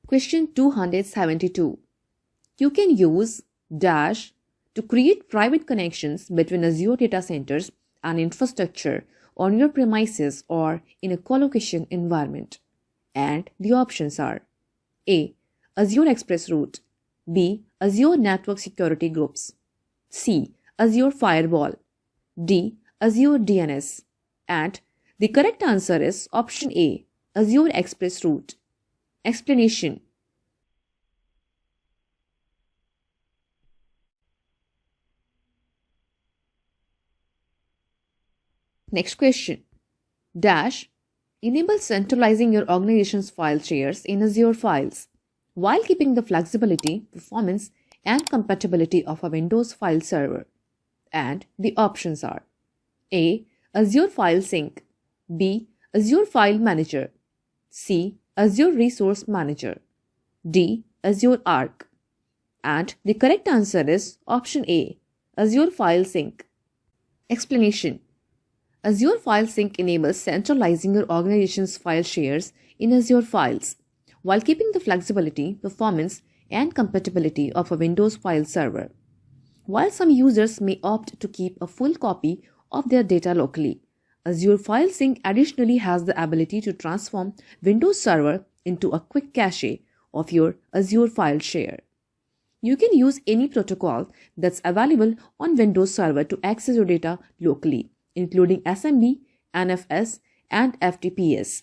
Question 272. You can use dash to create private connections between Azure data centers and infrastructure on your premises or in a colocation environment. And the options are A. Azure Express Route, B. Azure Network Security Groups, C. Azure Firewall, D. Azure DNS. And the correct answer is option A. Azure Express Route. Explanation. Next question. Dash enables centralizing your organization's file shares in Azure files while keeping the flexibility, performance, and compatibility of a Windows file server. And the options are A. Azure File Sync, B. Azure File Manager, C. Azure Resource Manager, D. Azure Arc. And the correct answer is option A. Azure File Sync. Explanation. Azure File Sync enables centralizing your organization's file shares in Azure files while keeping the flexibility, performance, and compatibility of a Windows file server. While some users may opt to keep a full copy of their data locally, Azure File Sync additionally has the ability to transform Windows Server into a quick cache of your Azure file share. You can use any protocol that's available on Windows Server to access your data locally, including SMB, NFS, and FTPS.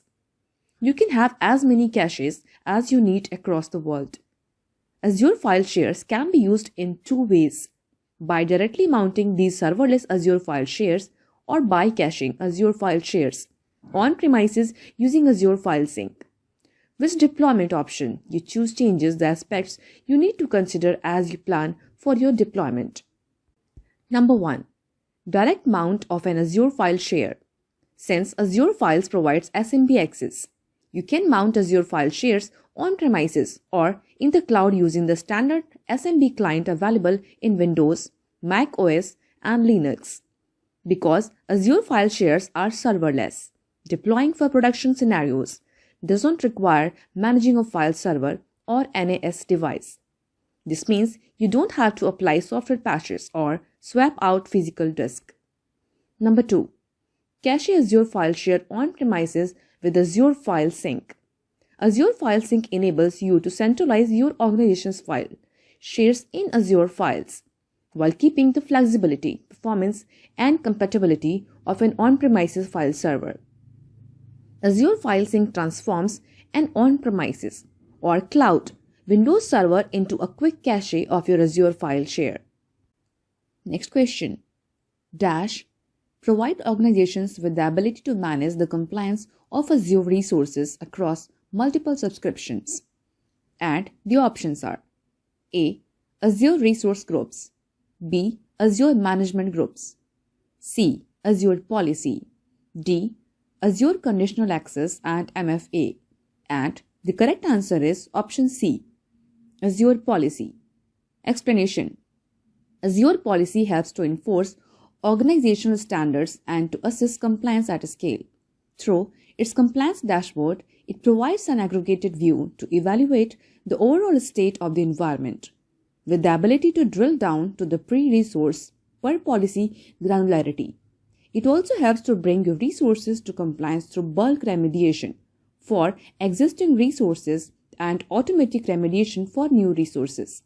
You can have as many caches as you need across the world. Azure file shares can be used in two ways: by directly mounting these serverless Azure file shares or by caching Azure file shares on premises using Azure File Sync. Which deployment option you choose changes the aspects you need to consider as you plan for your deployment. Number 1. Direct mount of an Azure file share. Since Azure Files provides SMB access, you can mount Azure file shares on premises or in the cloud using the standard SMB client available in Windows, Mac OS, and Linux. Because Azure file shares are serverless, deploying for production scenarios does not require managing a file server or NAS device. This means you don't have to apply software patches or swap out physical disk. Number 2. Cache Azure file share on premises with Azure File Sync. Azure File Sync enables you to centralize your organization's file shares in Azure files while keeping the flexibility, performance, and compatibility of an on-premises file server. Azure File Sync transforms an on-premises or cloud Windows Server into a quick cache of your Azure file share. Next question. Dash provide organizations with the ability to manage the compliance of Azure resources across multiple subscriptions. And the options are A. Azure Resource Groups, B. Azure Management Groups, C. Azure Policy, D. Azure Conditional Access and MFA. And the correct answer is option C. Azure Policy. Explanation. Azure Policy helps to enforce organizational standards and to assess compliance at a scale. Through its compliance dashboard, it provides an aggregated view to evaluate the overall state of the environment, with the ability to drill down to the pre-resource per policy granularity. It also helps to bring your resources to compliance through bulk remediation for existing resources and automatic remediation for new resources.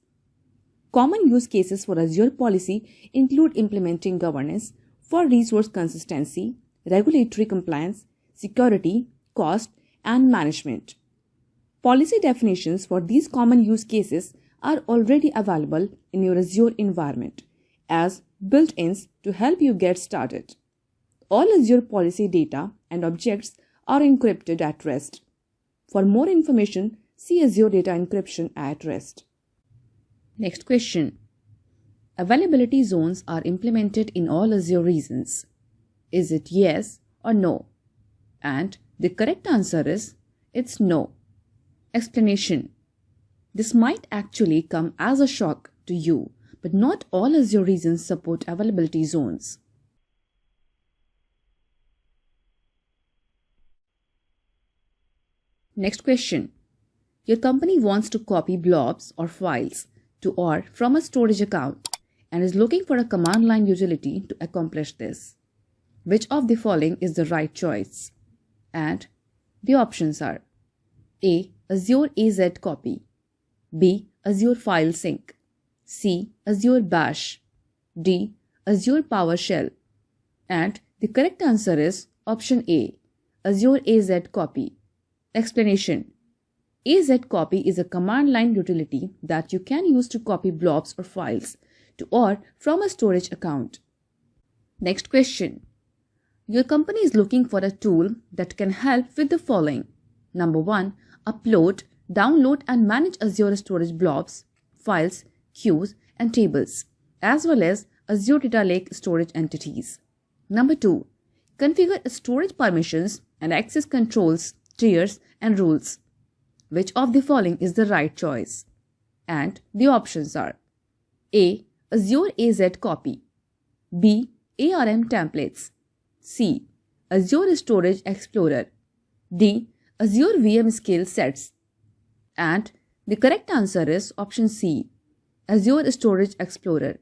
Common use cases for Azure Policy include implementing governance for resource consistency, regulatory compliance, security, cost, and management. Policy definitions for these common use cases are already available in your Azure environment as built-ins to help you get started. All Azure Policy data and objects are encrypted at rest. For more information, see Azure Data Encryption at Rest. Next question. Availability zones are implemented in all Azure regions. Is it yes or no? And the correct answer is, it's no. Explanation. This might actually come as a shock to you, but not all Azure regions support availability zones. Next question. Your company wants to copy blobs or files to or from a storage account and is looking for a command line utility to accomplish this. Which of the following is the right choice? And the options are A. Azure AZ copy, B. Azure file sync, C. Azure bash, D. Azure PowerShell. And the correct answer is option A. Azure AZ copy. Explanation. AZ copy is a command line utility that you can use to copy blobs or files to or from a storage account. Next question. Your company is looking for a tool that can help with the following. Number 1. Upload, download and manage Azure storage blobs, files, queues and tables, as well as Azure Data Lake storage entities. Number 2. Configure storage permissions and access controls, tiers and rules. Which of the following is the right choice? And the options are A. Azure AZ copy, B. ARM templates, C. Azure Storage Explorer, D. Azure VM skill sets. And the correct answer is option C. Azure Storage Explorer.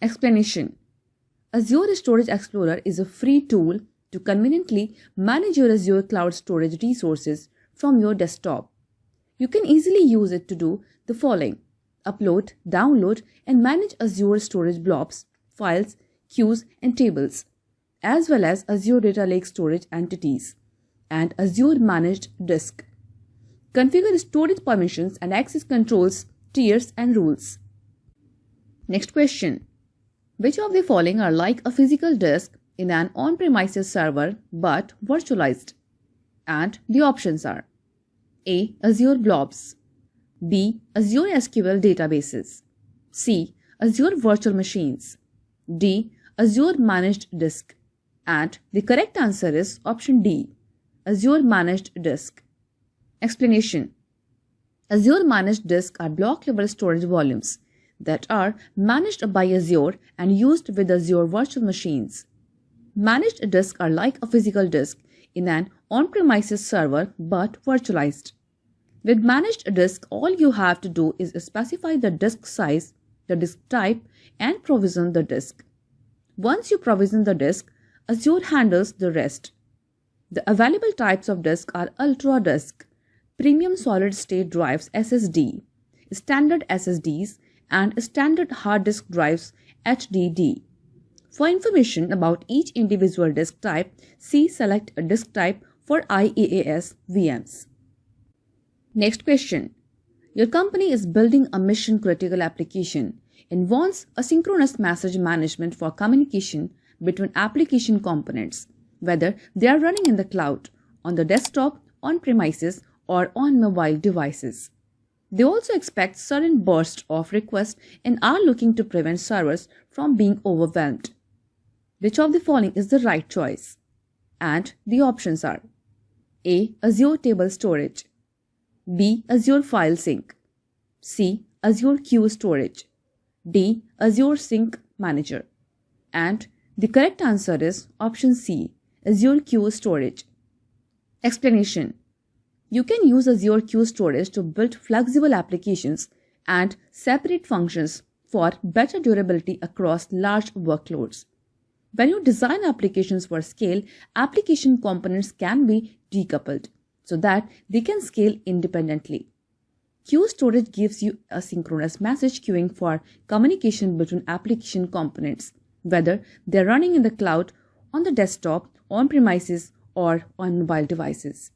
Explanation. Azure Storage Explorer is a free tool to conveniently manage your Azure cloud storage resources from your desktop. You can easily use it to do the following: upload, download, and manage Azure storage blobs, files, queues, and tables, as well as Azure Data Lake storage entities, and Azure Managed Disk. Configure storage permissions and access controls, tiers, and rules. Next question. Which of the following are like a physical disk in an on-premises server but virtualized? And the options are A. Azure blobs, B. Azure SQL databases, C. Azure virtual machines, D. Azure Managed Disk. And the correct answer is option D. Azure Managed Disk. Explanation. Azure Managed Disk are block-level storage volumes that are managed by Azure and used with Azure virtual machines. Managed disks are like a physical disk in an on-premises server but virtualized. With managed disk, all you have to do is specify the disk size, the disk type, and provision the disk. Once you provision the disk, Azure handles the rest. The available types of disk are Ultra Disk, Premium Solid State Drives SSD, Standard SSDs, and Standard Hard Disk Drives HDD. For information about each individual disk type, see Select a Disk Type for IaaS VMs. Next question. Your company is building a mission-critical application and wants asynchronous message management for communication between application components, whether they are running in the cloud, on the desktop, on premises, or on mobile devices. They also expect sudden bursts of requests and are looking to prevent servers from being overwhelmed. Which of the following is the right choice? And the options are A. Azure Table Storage, B. Azure File Sync, C. Azure Queue Storage, D. Azure Sync Manager. And the correct answer is option C. Azure Queue Storage. Explanation. You can use Azure Queue Storage to build flexible applications and separate functions for better durability across large workloads. When you design applications for scale, application components can be decoupled so that they can scale independently. Queue storage gives you asynchronous message queuing for communication between application components, whether they're running in the cloud, on the desktop, on premises, or on mobile devices.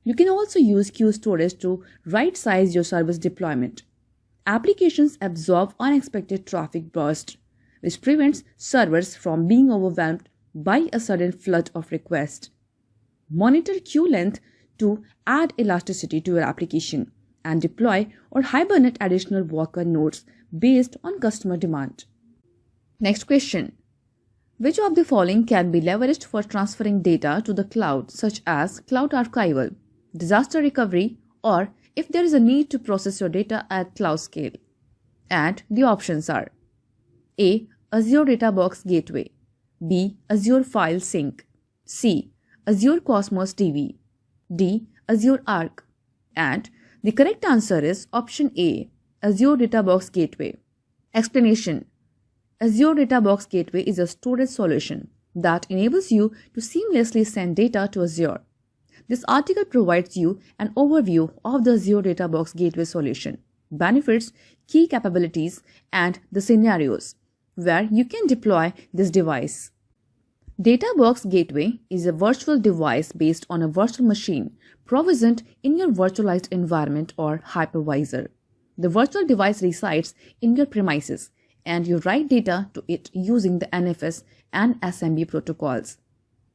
You can also use queue storage to right-size your service deployment. Applications absorb unexpected traffic bursts, which prevents servers from being overwhelmed by a sudden flood of requests. Monitor queue length to add elasticity to your application and deploy or hibernate additional worker nodes based on customer demand. Next question. Which of the following can be leveraged for transferring data to the cloud, such as cloud archival, disaster recovery, or if there is a need to process your data at cloud scale? And the options are A. Azure Data Box Gateway, B. Azure File Sync, C. Azure Cosmos DB, D. Azure Arc. And The correct answer is option A, Azure Data Box Gateway. Explanation: Azure Data Box Gateway is a storage solution that enables you to seamlessly send data to Azure. This article provides you an overview of the Azure Data Box Gateway solution, benefits, key capabilities, and the scenarios where you can deploy this device. DataBox Gateway is a virtual device based on a virtual machine provisioned in your virtualized environment or hypervisor. The virtual device resides in your premises and you write data to it using the NFS and SMB protocols.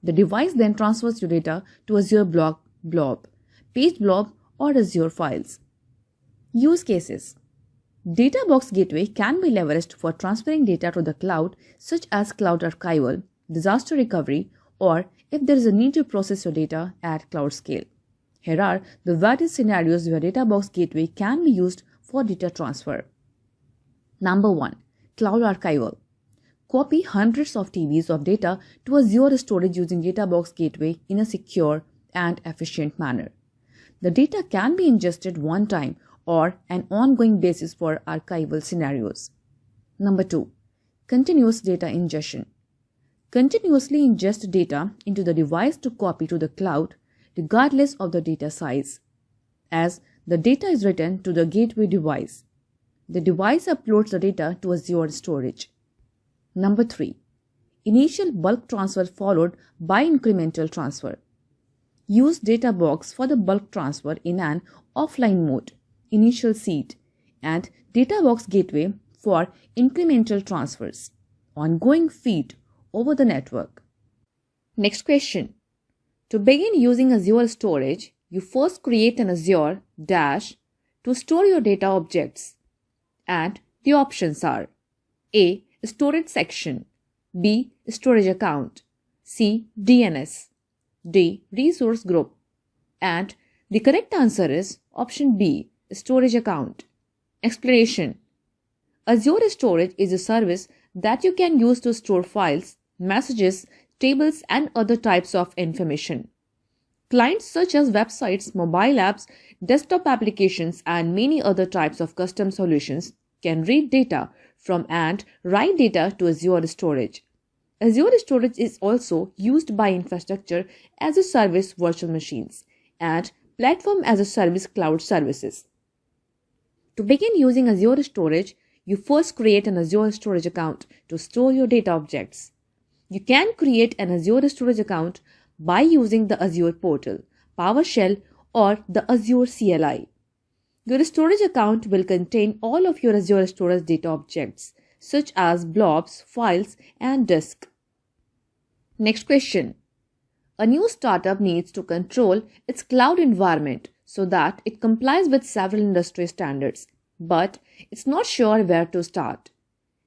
The device then transfers your data to Azure Blob, Page Blob, or Azure Files. Use cases: DataBox Gateway can be leveraged for transferring data to the cloud, such as cloud archival, disaster recovery, or if there is a need to process your data at cloud scale. Here are the various scenarios where DataBox Gateway can be used for data transfer. Number 1. Cloud archival. Copy hundreds of TBs of data to Azure storage using DataBox Gateway in a secure and efficient manner. The data can be ingested one time or an ongoing basis for archival scenarios. Number 2. Continuous data ingestion. Continuously ingest data into the device to copy to the cloud regardless of the data size. As the data is written to the gateway device, the device uploads the data to Azure storage. Number 3. Initial bulk transfer followed by incremental transfer. Use DataBox for the bulk transfer in an offline mode, initial seed, and DataBox Gateway for incremental transfers, ongoing feed over the network. Next question. To begin using Azure storage, you first create an Azure dash to store your data objects, and the options are A. Storage section, B. Storage account, C. DNS, D. Resource group, and the correct answer is option B. Storage account. Explanation: Azure Storage is a service that you can use to store files, messages, tables, and other types of information. Clients such as websites, mobile apps, desktop applications, and many other types of custom solutions can read data from and write data to Azure storage. Azure storage is also used by infrastructure as a service virtual machines and platform as a service cloud services. To begin using Azure storage, you first create an Azure storage account to store your data objects. You can create an Azure storage account by using the Azure portal, PowerShell, or the Azure CLI. Your storage account will contain all of your Azure storage data objects, such as blobs, files, and disk. Next question. A new startup needs to control its cloud environment so that it complies with several industry standards, but it's not sure where to start.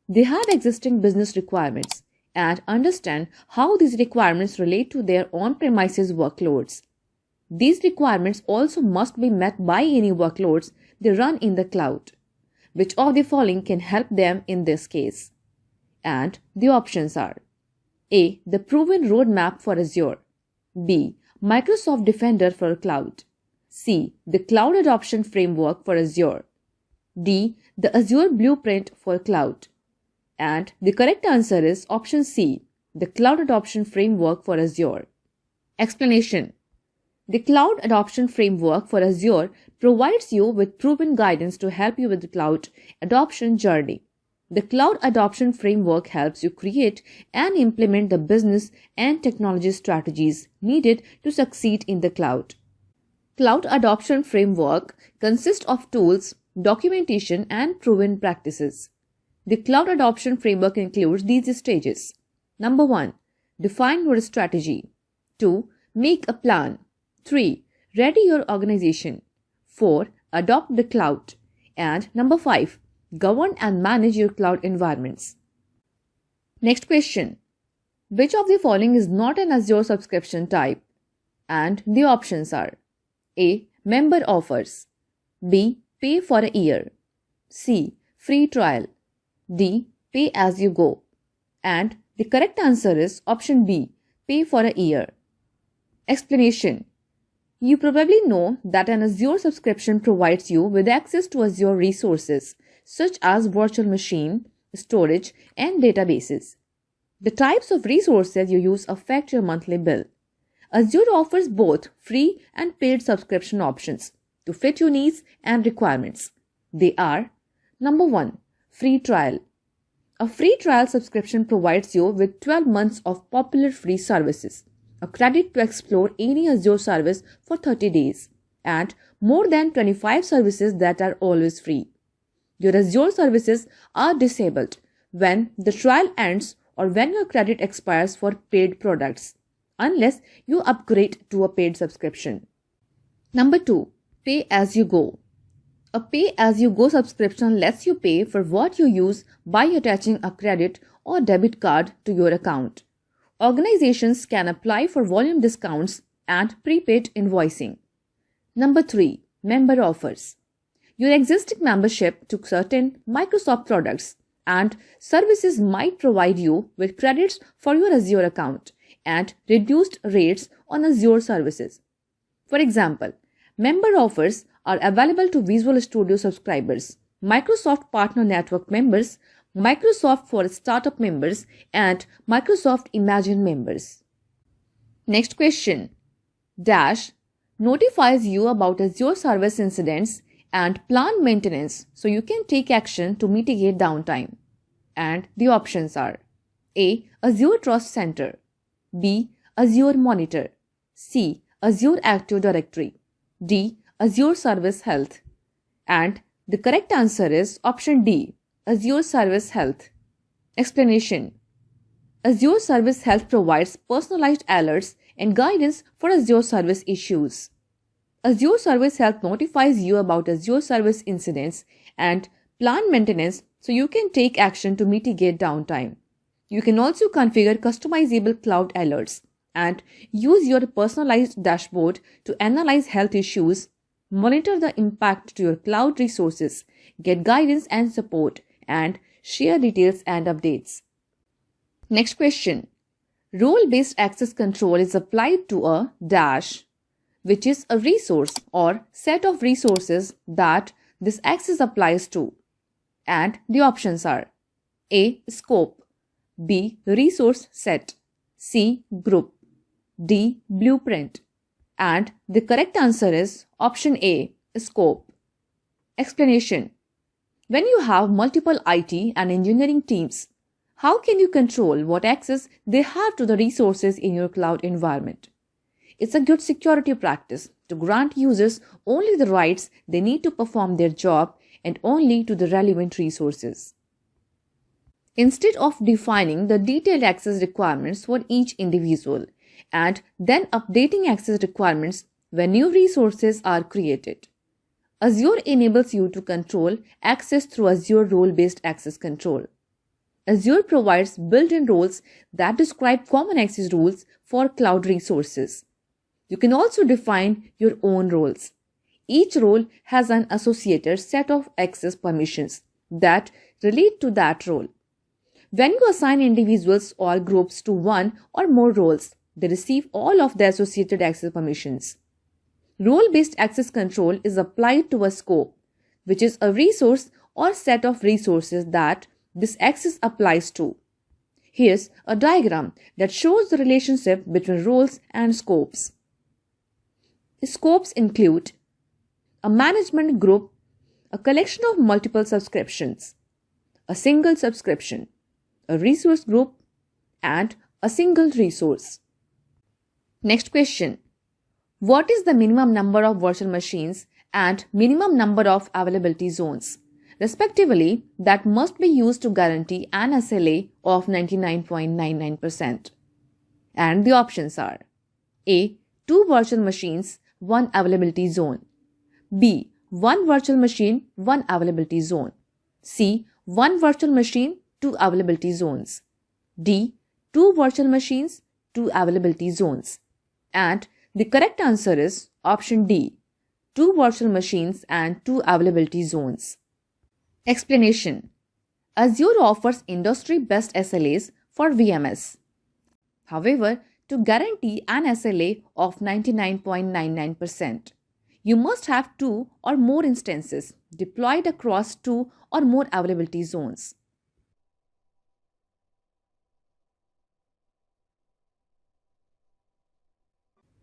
They have existing business requirements and understand how these requirements relate to their on-premises workloads. These requirements also must be met by any workloads they run in the cloud. Which of the following can help them in this case? And the options are A. The proven roadmap for Azure, B. Microsoft Defender for Cloud, C. The Cloud Adoption Framework for Azure, D. The Azure Blueprint for Cloud. And the correct answer is option C. The Cloud Adoption Framework for Azure. Explanation: The Cloud Adoption Framework for Azure provides you with proven guidance to help you with the cloud adoption journey. The Cloud Adoption Framework helps you create and implement the business and technology strategies needed to succeed in the cloud. Cloud Adoption Framework consists of tools, documentation, and proven practices. The Cloud Adoption Framework includes these stages. Number 1. Define your strategy. 2. Make a plan. 3. Ready your organization. 4. Adopt the cloud. And number 5. Govern and manage your cloud environments. Next question. Which of the following is not an Azure subscription type? And the options are A. Member offers, B. Pay for a year, C. Free trial, D. Pay as you go. And the correct answer is option B. Pay for a year. Explanation: You probably know that an Azure subscription provides you with access to Azure resources such as virtual machine, storage, and databases. The types of resources you use affect your monthly bill. Azure offers both free and paid subscription options to fit your needs and requirements. They are: Number 1. Free trial. A free trial subscription provides you with 12 months of popular free services, a credit to explore any Azure service for 30 days, and more than 25 services that are always free. Your Azure services are disabled when the trial ends or when your credit expires for paid products, unless you upgrade to a paid subscription. Number 2. Pay as you go. A pay-as-you-go subscription lets you pay for what you use by attaching a credit or debit card to your account. Organizations can apply for volume discounts and prepaid invoicing. Number 3. Member offers. Your existing membership to certain Microsoft products and services might provide you with credits for your Azure account and reduced rates on Azure services. For example, member offers are available to Visual Studio subscribers, Microsoft Partner Network members, Microsoft for Startup members, and Microsoft Imagine members. Next question. Dash notifies you about Azure service incidents and planned maintenance so you can take action to mitigate downtime. And the options are: A. Azure Trust Center, B. Azure Monitor, C. Azure Active Directory, D. Azure Service Health. And the correct answer is option D, Azure Service Health. Explanation. Azure Service Health provides personalized alerts and guidance for Azure service issues. Azure Service Health notifies you about Azure service incidents and planned maintenance so you can take action to mitigate downtime. You can also configure customizable cloud alerts and use your personalized dashboard to analyze health issues, monitor the impact to your cloud resources, get guidance and support, and share details and updates. Next question. Role-based access control is applied to a dash, which is a resource or set of resources that this access applies to. And the options are: A. Scope, B. Resource set, C. Group, D. Blueprint. And the correct answer is option A, Scope. Explanation. When you have multiple IT and engineering teams, how can you control what access they have to the resources in your cloud environment? It's a good security practice to grant users only the rights they need to perform their job and only to the relevant resources. Instead of defining the detailed access requirements for each individual and then updating access requirements when new resources are created, Azure enables you to control access through Azure Role-Based Access Control. Azure provides built-in roles that describe common access rules for cloud resources. You can also define your own roles. Each role has an associated set of access permissions that relate to that role. When you assign individuals or groups to one or more roles, they receive all of the associated access permissions. Role-based access control is applied to a scope, which is a resource or set of resources that this access applies to. Here's a diagram that shows the relationship between roles and scopes. Scopes include a management group, a collection of multiple subscriptions, a single subscription, a resource group, and a single resource. Next question. What is the minimum number of virtual machines and minimum number of availability zones, respectively, that must be used to guarantee an SLA of 99.99%? And the options are: A. 2 virtual machines, 1 availability zone. B. 1 virtual machine, 1 availability zone. C. 1 virtual machine, 2 availability zones. D. 2 virtual machines, 2 availability zones. And the correct answer is option D, 2 virtual machines and 2 availability zones. Explanation. Azure offers industry-best SLAs for VMS. However, To guarantee an SLA of 99.99%, you must have two or more instances deployed across two or more availability zones.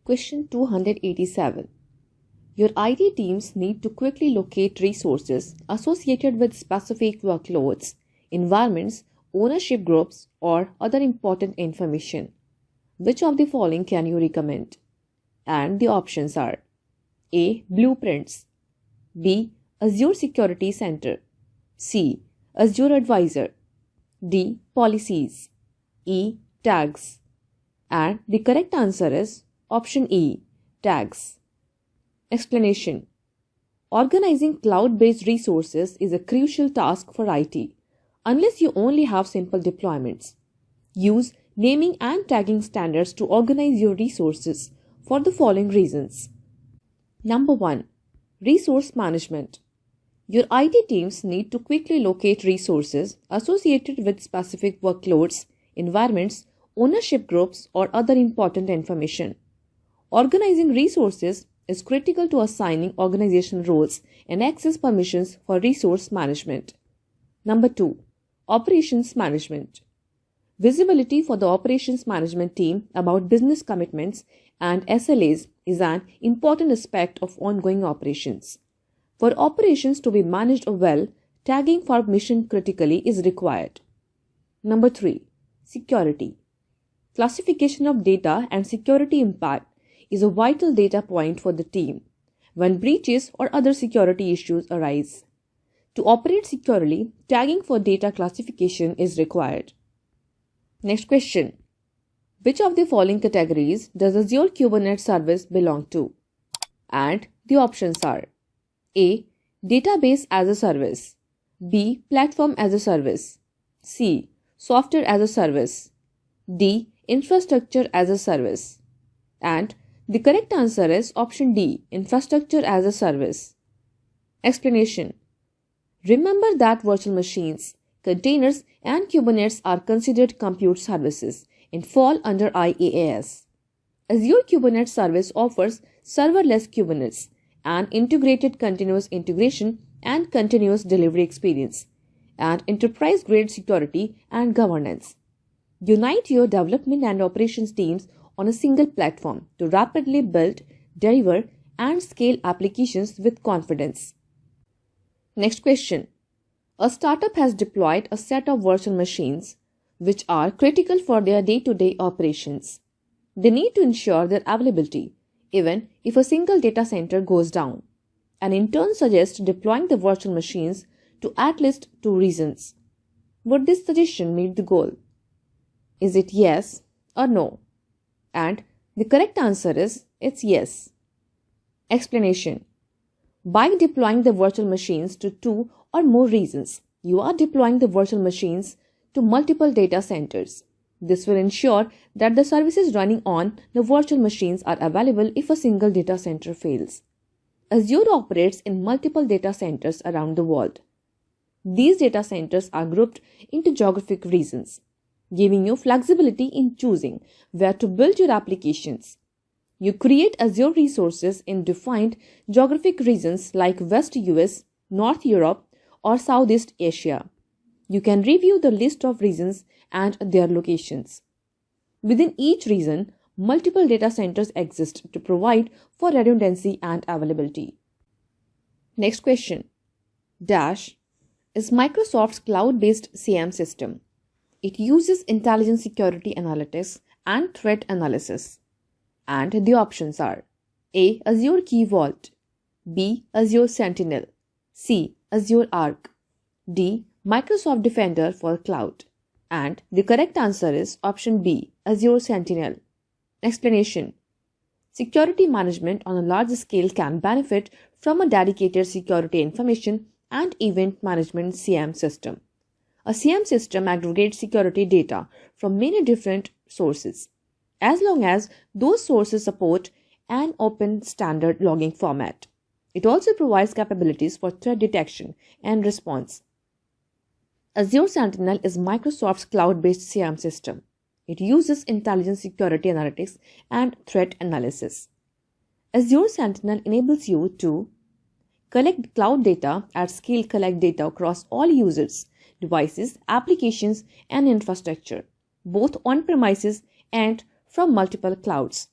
Question 287. Your IT teams need to quickly locate resources associated with specific workloads, environments, ownership groups, or other important information. Which of the following can you recommend? And the options are A. Blueprints, B. Azure Security Center, C. Azure Advisor, D. Policies, E. Tags. And the correct answer is option E. Tags. Explanation. Organizing cloud-based resources is a crucial task for IT, unless you only have simple deployments. Use naming and tagging standards to organize your resources for the following reasons. Number 1. Resource management. Your IT teams need to quickly locate resources associated with specific workloads, environments, ownership groups, or other important information. Organizing resources is critical to assigning organizational roles and access permissions for resource management. Number 2. Operations management. Visibility for the operations management team about business commitments and SLAs is an important aspect of ongoing operations. For operations to be managed well, tagging for mission critically is required. Number 3. Security. Classification of data and security impact is a vital data point for the team when breaches or other security issues arise. To operate securely, tagging for data classification is required. Next question. Which of the following categories does Azure Kubernetes Service belong to? And the options are A. Database as a service, B. Platform as a service, C. Software as a service, D. Infrastructure as a service. And the correct answer is option D. Infrastructure as a service. Explanation. Remember that virtual machines, containers, and Kubernetes are considered compute services and fall under IaaS. Azure Kubernetes Service offers serverless Kubernetes, an integrated continuous integration and continuous delivery experience, and enterprise-grade security and governance. Unite your development and operations teams on a single platform to rapidly build, deliver, and scale applications with confidence. Next question. A startup has deployed a set of virtual machines which are critical for their day-to-day operations. They need to ensure their availability, even if a single data center goes down. An intern suggests deploying the virtual machines to at least 2 reasons. Would this suggestion meet the goal? Is it yes or no? And the correct answer is it's yes. Explanation. By deploying the virtual machines to 2 or more reasons, you are deploying the virtual machines to multiple data centers. This will ensure that the services running on the virtual machines are available if a single data center fails. Azure operates in multiple data centers around the world. These data centers are grouped into geographic regions, giving you flexibility in choosing where to build your applications. You create Azure resources in defined geographic regions like West US, North Europe, or Southeast Asia. You can review the list of regions and their locations. Within each region, multiple data centers exist to provide for redundancy and availability. Next question. Dash is Microsoft's cloud-based CM system. It uses intelligent security analytics and threat analysis. And the options are A. Azure Key Vault, B. Azure Sentinel, C. Azure Arc, D. Microsoft Defender for Cloud. And the correct answer is option B. Azure Sentinel. Explanation. Security management on a large scale can benefit from a dedicated security information and event management CM system. A CM system aggregates security data from many different sources, as long as those sources support an open standard logging format. It also provides capabilities for threat detection and response. Azure Sentinel is Microsoft's cloud-based CM system. It uses intelligent security analytics and threat analysis. Azure Sentinel enables you to collect cloud data at scale, collect data across all users, devices, applications, and infrastructure, both on-premises and from multiple clouds.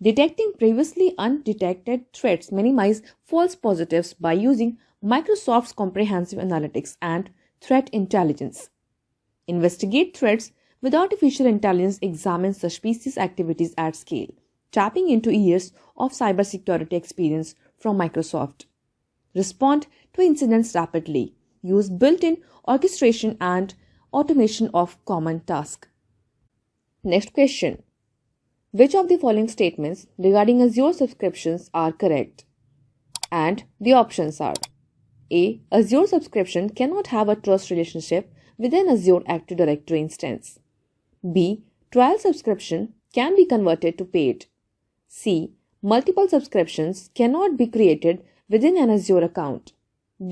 Detecting previously undetected threats, minimize false positives by using Microsoft's comprehensive analytics and threat intelligence. Investigate threats with artificial intelligence, examine suspicious activities at scale, tapping into years of cybersecurity experience from Microsoft. Respond to incidents rapidly. Use built-in orchestration and automation of common tasks. Next question. Which of the following statements regarding Azure subscriptions are correct? And the options are: A. Azure subscription cannot have a trust relationship with an Azure Active Directory instance. B. Trial subscription can be converted to paid. C. Multiple subscriptions cannot be created within an Azure account.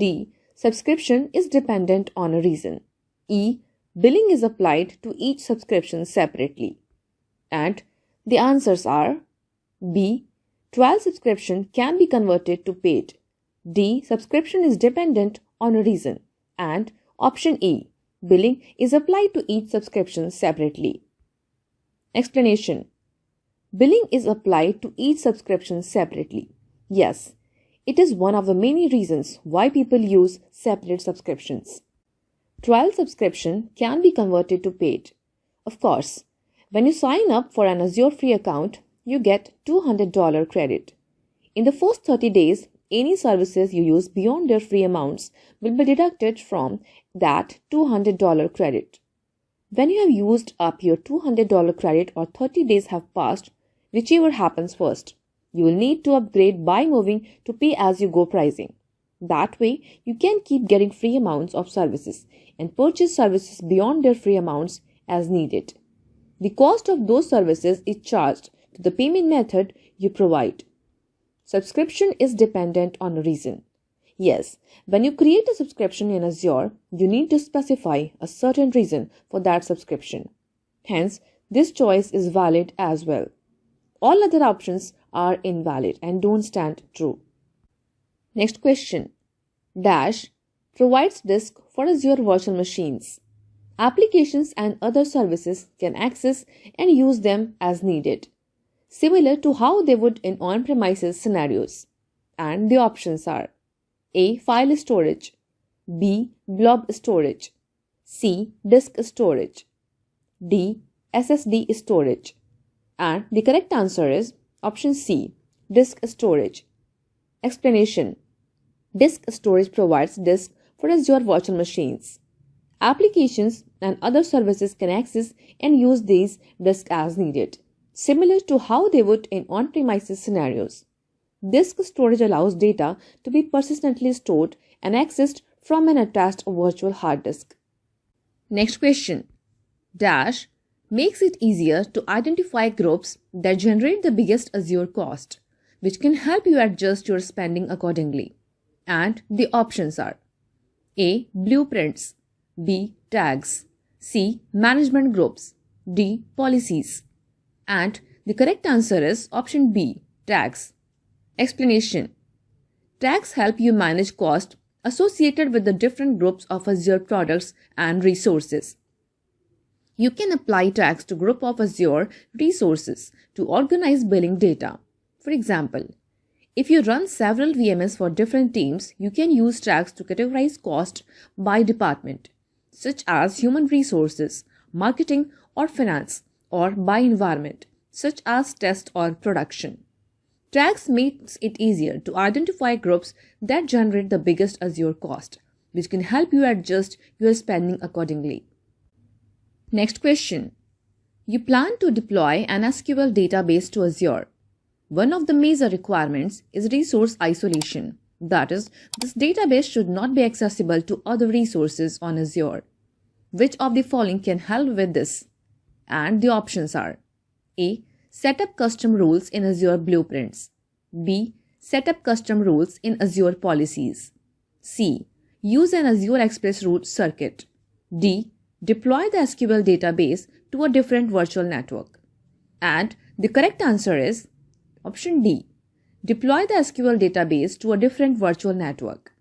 D. Subscription is dependent on a reason. E. Billing is applied to each subscription separately. And the answers are: B. Trial subscription can be converted to paid. D. Subscription is dependent on a reason. And option E. Billing is applied to each subscription separately. Explanation. Billing is applied to each subscription separately. Yes, it is one of the many reasons why people use separate subscriptions. Trial subscription can be converted to paid. Of course, when you sign up for an Azure free account, you get $200 credit. In the first 30 days, any services you use beyond their free amounts will be deducted from that $200 credit. When you have used up your $200 credit or 30 days have passed, whichever happens first, you will need to upgrade by moving to pay-as-you-go pricing. That way, you can keep getting free amounts of services and purchase services beyond their free amounts as needed. The cost of those services is charged to the payment method you provide. Subscription is dependent on a reason. Yes, when you create a subscription in Azure, you need to specify a certain reason for that subscription. Hence, this choice is valid as well. All other options are invalid and don't stand true. Next question. Dash provides disk for Azure virtual machines. Applications and other services can access and use them as needed, similar to how they would in on-premises scenarios. And the options are: A. File storage, B. Blob storage, C. Disk storage, D. SSD storage. And the correct answer is option C. Disk storage. Explanation. Disk storage provides disk for Azure virtual machines. Applications and other services can access and use these disks as needed, similar to how they would in on-premises scenarios. Disk storage allows data to be persistently stored and accessed from an attached virtual hard disk. Next question. Dash makes it easier to identify groups that generate the biggest Azure cost, which can help you adjust your spending accordingly. And the options are: A. Blueprints, B. Tags, C. Management groups, D. Policies. And the correct answer is option B. Tags. Explanation. Tags help you manage cost associated with the different groups of Azure products and resources. You can apply tags to group of Azure resources to organize billing data. For example, if you run several VMS for different teams, you can use tags to categorize cost by department, such as human resources, marketing, or finance, or by environment, such as test or production. Tags makes it easier to identify groups that generate the biggest Azure cost, which can help you adjust your spending accordingly. Next question. You plan to deploy an SQL database to Azure. One of the major requirements is resource isolation. That is, this database should not be accessible to other resources on Azure. Which of the following can help with this? And the options are: A. Set up custom rules in Azure Blueprints, B. Set up custom rules in Azure Policies, C. Use an Azure Express Route circuit, D. Deploy the SQL database to a different virtual network? And the correct answer is option D. Deploy the SQL database to a different virtual network.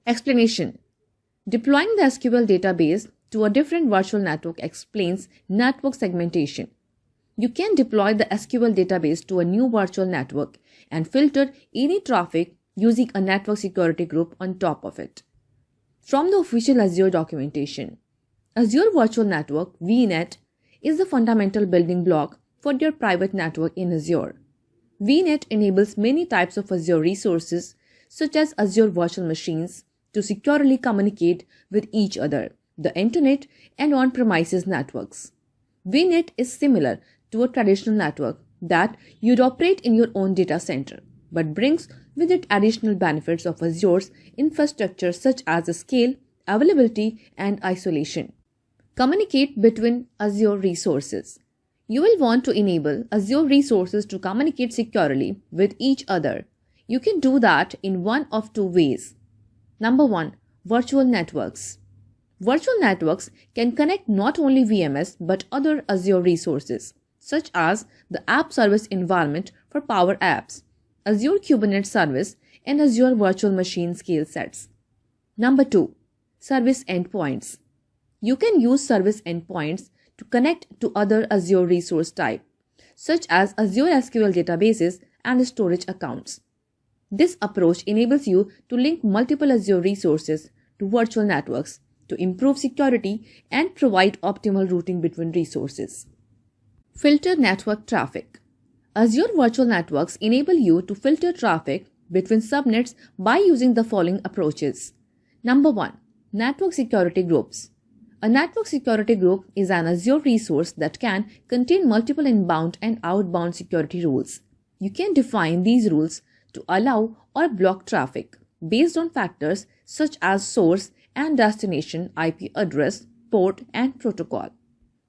Explanation. Deploying the SQL database to a different virtual network explains network segmentation. You can deploy the SQL database to a new virtual network and filter any traffic using a network security group on top of it. From the official Azure documentation, Azure Virtual Network (VNet) is the fundamental building block for your private network in Azure. VNet enables many types of Azure resources, such as Azure virtual machines, to securely communicate with each other, the internet, and on-premises networks. VNet is similar to a traditional network that you'd operate in your own data center, but brings with it additional benefits of Azure's infrastructure such as the scale, availability, and isolation. Communicate between Azure resources. You will want to enable Azure resources to communicate securely with each other. You can do that in one of two ways. Number 1. Virtual networks. Virtual networks can connect not only VMS but other Azure resources, such as the App Service Environment for Power Apps, Azure Kubernetes Service, and Azure Virtual Machine scale sets. Number 2. Service endpoints. You can use service endpoints to connect to other Azure resource type, such as Azure SQL databases and storage accounts. This approach enables you to link multiple Azure resources to virtual networks to improve security and provide optimal routing between resources. Filter network traffic. Azure Virtual Networks enable you to filter traffic between subnets by using the following approaches. Number 1. Network security groups. A network security group is an Azure resource that can contain multiple inbound and outbound security rules. You can define these rules to allow or block traffic based on factors such as source and destination IP address, port, and protocol.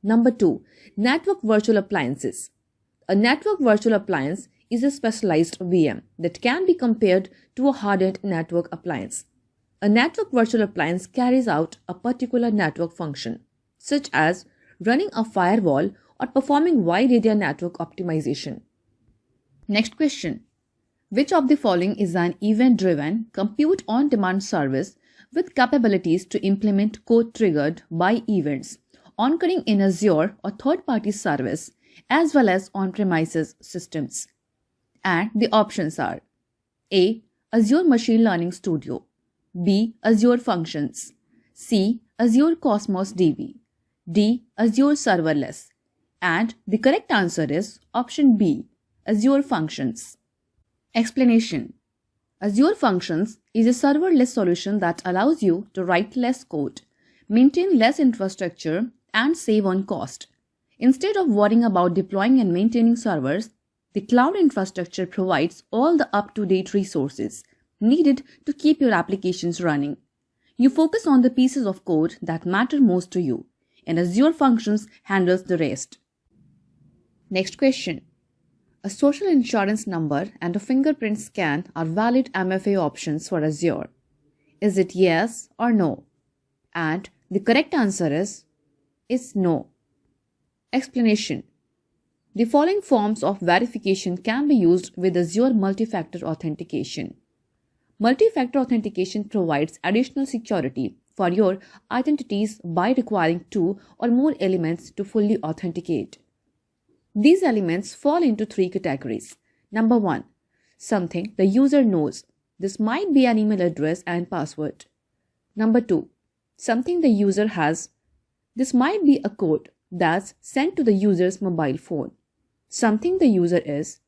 Number 2. Network virtual appliances. A network virtual appliance is a specialized VM that can be compared to a hardened network appliance. A network virtual appliance carries out a particular network function, such as running a firewall or performing wide area network optimization. Next question. Which of the following is an event-driven, compute-on-demand service with capabilities to implement code triggered by events occurring in Azure or third-party service as well as on-premises systems? And the options are A. Azure Machine Learning Studio, B. Azure Functions, C. Azure Cosmos DB, D. Azure Serverless. And the correct answer is option B. Azure Functions. Explanation. Azure Functions is a serverless solution that allows you to write less code, maintain less infrastructure, and save on cost. Instead of worrying about deploying and maintaining servers, the cloud infrastructure provides all the up-to-date resources needed to keep your applications running. You focus on the pieces of code that matter most to you, and Azure Functions handles the rest. Next question. A social insurance number and a fingerprint scan are valid MFA options for Azure. Is it yes or no? And the correct answer is no. Explanation. The following forms of verification can be used with Azure multi-factor authentication. Multi-factor authentication provides additional security for your identities by requiring 2 or more elements to fully authenticate. These elements fall into 3 categories. Number 1. Something the user knows. This might be an email address and password. Number 2. Something the user has. This might be a code that's sent to the user's mobile phone. Something the user is.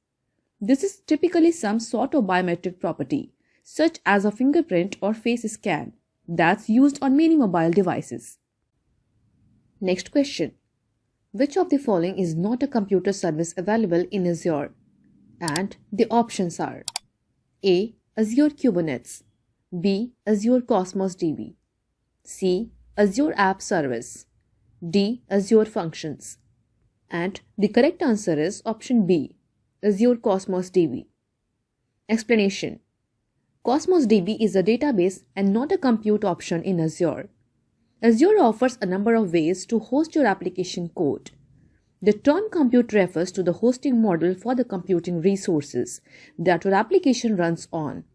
This is typically some sort of biometric property, such as a fingerprint or face scan, that's used on many mobile devices. Next question. Which of the following is not a computer service available in Azure? And the options are A. Azure Kubernetes, B. Azure Cosmos DB, C. Azure App Service, D. Azure Functions. And the correct answer is option B. Azure Cosmos DB. Explanation. Cosmos DB is a database and not a compute option in Azure. Azure offers a number of ways to host your application code. The term compute refers to the hosting model for the computing resources that your application runs on.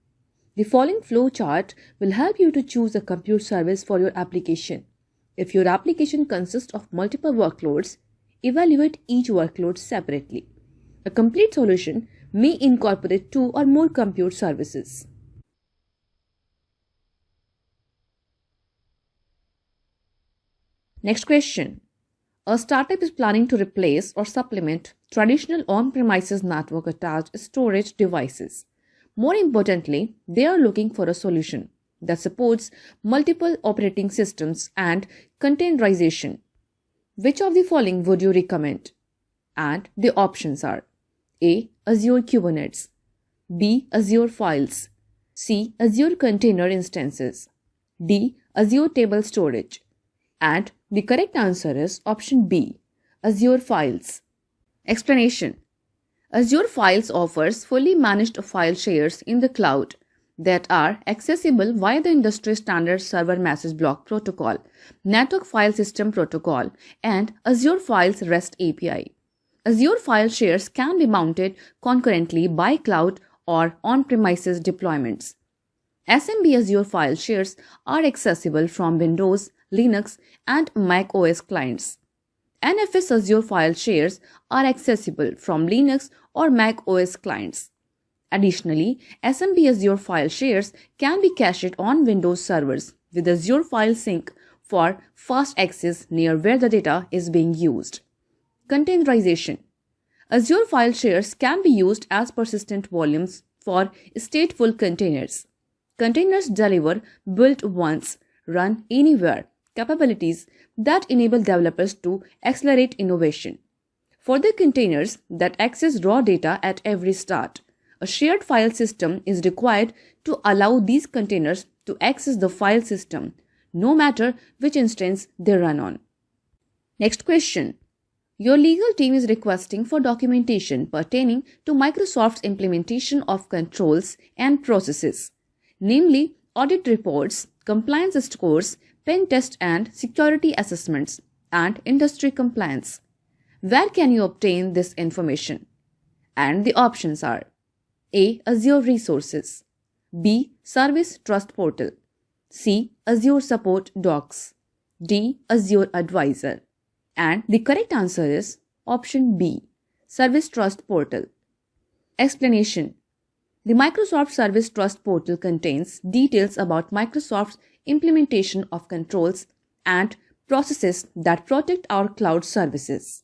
The following flowchart will help you to choose a compute service for your application. If your application consists of multiple workloads, evaluate each workload separately. A complete solution may incorporate 2 or more compute services. Next question. A startup is planning to replace or supplement traditional on-premises network-attached storage devices. More importantly, they are looking for a solution that supports multiple operating systems and containerization. Which of the following would you recommend? And the options are A. Azure Kubernetes, B. Azure Files, C. Azure Container Instances, D. Azure Table Storage. And the correct answer is option B, Azure Files. Explanation. Azure Files offers fully managed file shares in the cloud that are accessible via the industry standard Server Message Block Protocol, Network File System Protocol, and Azure Files REST API. Azure file shares can be mounted concurrently by cloud or on-premises deployments. SMB Azure file shares are accessible from Windows, Linux, and Mac OS clients. NFS Azure file shares are accessible from Linux or Mac OS clients. Additionally, SMB Azure file shares can be cached on Windows servers with Azure File Sync for fast access near where the data is being used. Containerization. Azure file shares can be used as persistent volumes for stateful containers. Containers deliver built once, run anywhere capabilities that enable developers to accelerate innovation. For the containers that access raw data at every start, a shared file system is required to allow these containers to access the file system, no matter which instance they run on. Next question. Your legal team is requesting for documentation pertaining to Microsoft's implementation of controls and processes, namely audit reports, compliance scores, pen test and security assessments, and industry compliance. Where can you obtain this information? And the options are A. Azure Resources, B. Service Trust Portal, C. Azure Support Docs, D. Azure Advisor. And the correct answer is option B, Service Trust Portal. Explanation. The Microsoft Service Trust Portal contains details about Microsoft's implementation of controls and processes that protect our cloud services.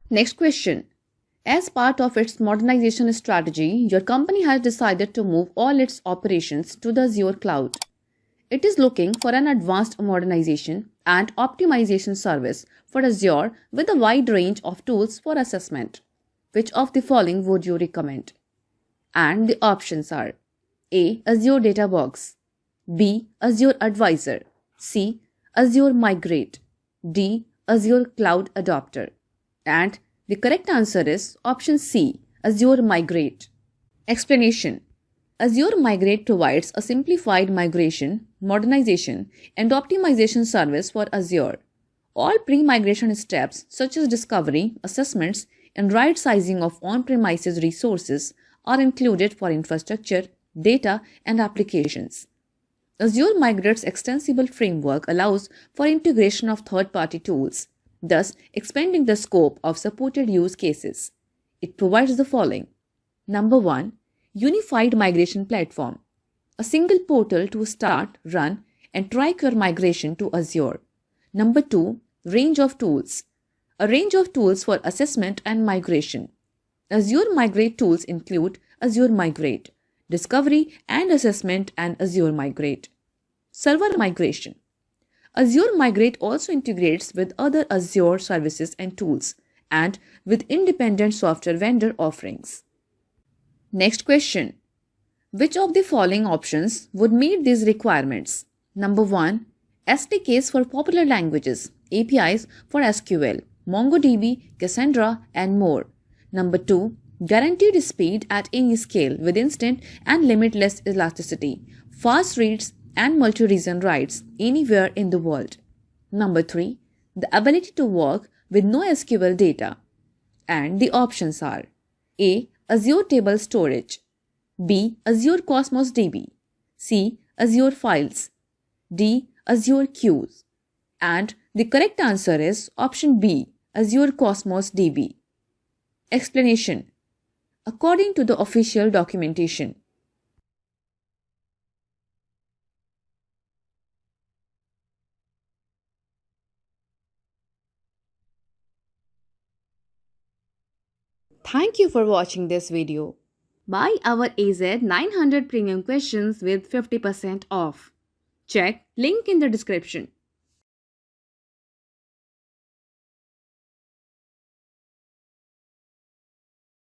Next question. As part of its modernization strategy, your company has decided to move all its operations to the Azure cloud. It is looking for an advanced modernization and optimization service for Azure with a wide range of tools for assessment. Which of the following would you recommend? And the options are A. Azure Data Box, B. Azure Advisor, C. Azure Migrate, D. Azure Cloud Adapter. And the correct answer is option C, Azure Migrate. Explanation. Azure Migrate provides a simplified migration, modernization, and optimization service for Azure. All pre-migration steps such as discovery, assessments, and right-sizing of on-premises resources are included for infrastructure, data, and applications. Azure Migrate's extensible framework allows for integration of third-party tools, thus expanding the scope of supported use cases. It provides the following. Number 1. Unified Migration Platform. A single portal to start, run, and track your migration to Azure. Number 2. Range of tools. A range of tools for assessment and migration. Azure Migrate tools include Azure Migrate, Discovery and Assessment, and Azure Migrate. Server Migration. Azure Migrate also integrates with other Azure services and tools, and with independent software vendor offerings. Next question. Which of the following options would meet these requirements? Number 1. SDKs for popular languages, APIs for SQL, MongoDB, Cassandra, and more. Number 2. Guaranteed speed at any scale with instant and limitless elasticity, fast reads and multi-region writes anywhere in the world. Number 3. The ability to work with no SQL data. And the options are A. Azure Table Storage, B. Azure Cosmos DB, C. Azure Files, D. Azure Queues. And the correct answer is option B. Azure Cosmos DB. Explanation. According to the official documentation, thank you for watching this video. Buy our AZ 900 premium questions with 50% off. Check link in the description.